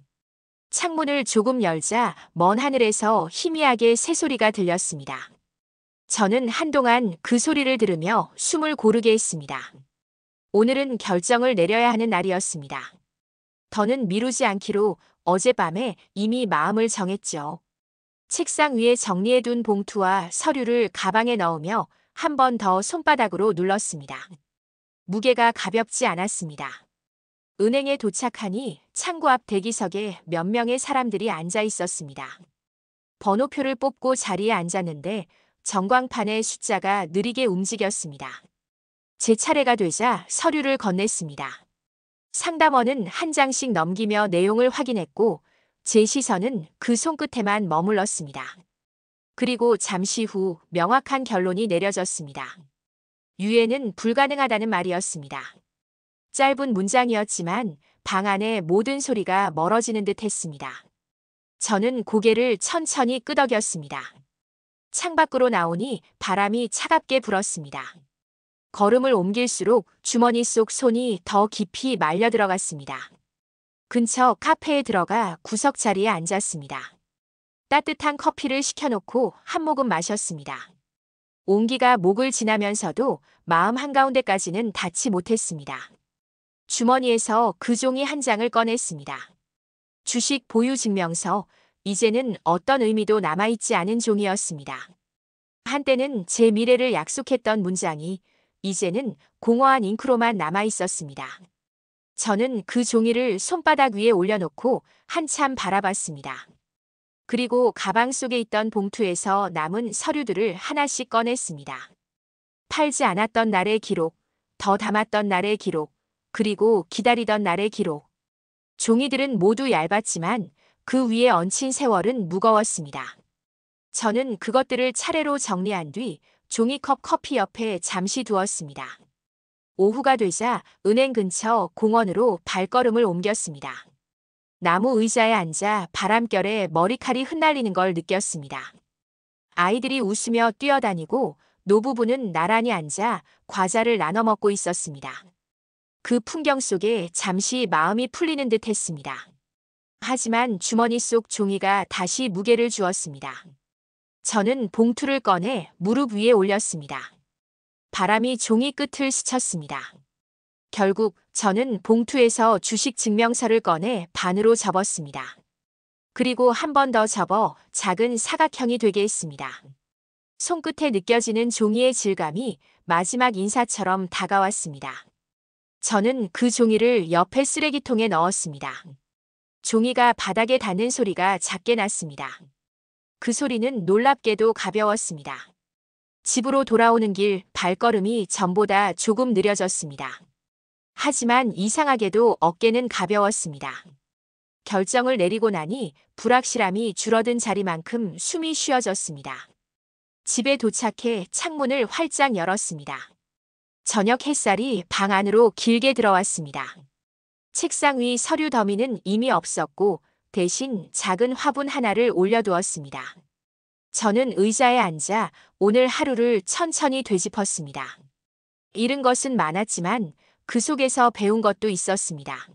창문을 조금 열자 먼 하늘에서 희미하게 새소리가 들렸습니다. 저는 한동안 그 소리를 들으며 숨을 고르게 했습니다. 오늘은 결정을 내려야 하는 날이었습니다. 더는 미루지 않기로 어젯밤에 이미 마음을 정했죠. 책상 위에 정리해둔 봉투와 서류를 가방에 넣으며 한 번 더 손바닥으로 눌렀습니다. 무게가 가볍지 않았습니다. 은행에 도착하니 창구 앞 대기석에 몇 명의 사람들이 앉아 있었습니다. 번호표를 뽑고 자리에 앉았는데 전광판의 숫자가 느리게 움직였습니다. 제 차례가 되자 서류를 건넸습니다. 상담원은 한 장씩 넘기며 내용을 확인했고 제 시선은 그 손끝에만 머물렀습니다. 그리고 잠시 후 명확한 결론이 내려졌습니다. 유예는 불가능하다는 말이었습니다. 짧은 문장이었지만 방 안의 모든 소리가 멀어지는 듯 했습니다. 저는 고개를 천천히 끄덕였습니다. 창밖으로 나오니 바람이 차갑게 불었습니다. 걸음을 옮길수록 주머니 속 손이 더 깊이 말려 들어갔습니다. 근처 카페에 들어가 구석 자리에 앉았습니다. 따뜻한 커피를 시켜놓고 한 모금 마셨습니다. 온기가 목을 지나면서도 마음 한가운데까지는 닿지 못했습니다. 주머니에서 그 종이 한 장을 꺼냈습니다. 주식 보유 증명서, 이제는 어떤 의미도 남아있지 않은 종이었습니다. 한때는 제 미래를 약속했던 문장이 이제는 공허한 잉크로만 남아있었습니다. 저는 그 종이를 손바닥 위에 올려놓고 한참 바라봤습니다. 그리고 가방 속에 있던 봉투에서 남은 서류들을 하나씩 꺼냈습니다. 팔지 않았던 날의 기록, 더 담았던 날의 기록, 그리고 기다리던 날의 기록. 종이들은 모두 얇았지만 그 위에 얹힌 세월은 무거웠습니다. 저는 그것들을 차례로 정리한 뒤 종이컵 커피 옆에 잠시 두었습니다. 오후가 되자 은행 근처 공원으로 발걸음을 옮겼습니다. 나무 의자에 앉아 바람결에 머리칼이 흩날리는 걸 느꼈습니다. 아이들이 웃으며 뛰어다니고 노부부는 나란히 앉아 과자를 나눠 먹고 있었습니다. 그 풍경 속에 잠시 마음이 풀리는 듯 했습니다. 하지만 주머니 속 종이가 다시 무게를 주었습니다. 저는 봉투를 꺼내 무릎 위에 올렸습니다. 바람이 종이 끝을 스쳤습니다. 결국 저는 봉투에서 주식 증명서를 꺼내 반으로 접었습니다. 그리고 한 번 더 접어 작은 사각형이 되게 했습니다. 손끝에 느껴지는 종이의 질감이 마지막 인사처럼 다가왔습니다. 저는 그 종이를 옆에 쓰레기통에 넣었습니다. 종이가 바닥에 닿는 소리가 작게 났습니다. 그 소리는 놀랍게도 가벼웠습니다. 집으로 돌아오는 길 발걸음이 전보다 조금 느려졌습니다. 하지만 이상하게도 어깨는 가벼웠습니다. 결정을 내리고 나니 불확실함이 줄어든 자리만큼 숨이 쉬어졌습니다. 집에 도착해 창문을 활짝 열었습니다. 저녁 햇살이 방 안으로 길게 들어왔습니다. 책상 위 서류 더미는 이미 없었고 대신 작은 화분 하나를 올려두었습니다. 저는 의자에 앉아 오늘 하루를 천천히 되짚었습니다. 잃은 것은 많았지만 그 속에서 배운 것도 있었습니다.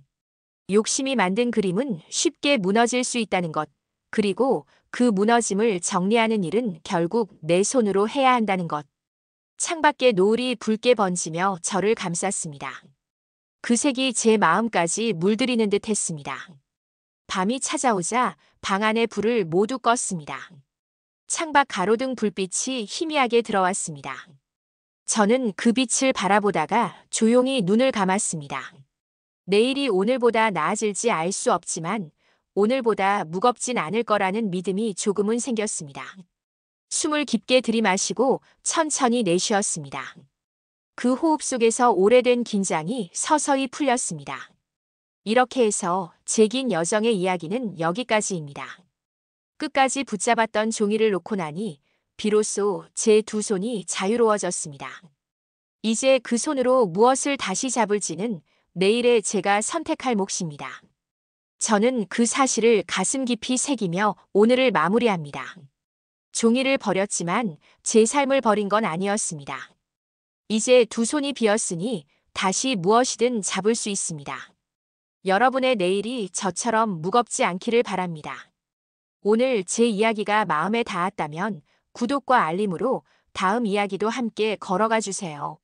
욕심이 만든 그림은 쉽게 무너질 수 있다는 것, 그리고 그 무너짐을 정리하는 일은 결국 내 손으로 해야 한다는 것. 창밖에 노을이 붉게 번지며 저를 감쌌습니다. 그 색이 제 마음까지 물들이는 듯 했습니다. 밤이 찾아오자 방 안의 불을 모두 껐습니다. 창밖 가로등 불빛이 희미하게 들어왔습니다. 저는 그 빛을 바라보다가 조용히 눈을 감았습니다. 내일이 오늘보다 나아질지 알 수 없지만 오늘보다 무겁진 않을 거라는 믿음이 조금은 생겼습니다. 숨을 깊게 들이마시고 천천히 내쉬었습니다. 그 호흡 속에서 오래된 긴장이 서서히 풀렸습니다. 이렇게 해서 제 긴 여정의 이야기는 여기까지입니다. 끝까지 붙잡았던 종이를 놓고 나니 비로소 제 두 손이 자유로워졌습니다. 이제 그 손으로 무엇을 다시 잡을지는 내일의 제가 선택할 몫입니다. 저는 그 사실을 가슴 깊이 새기며 오늘을 마무리합니다. 종이를 버렸지만 제 삶을 버린 건 아니었습니다. 이제 두 손이 비었으니 다시 무엇이든 잡을 수 있습니다. 여러분의 내일이 저처럼 무겁지 않기를 바랍니다. 오늘 제 이야기가 마음에 닿았다면 구독과 알림으로 다음 이야기도 함께 걸어가 주세요.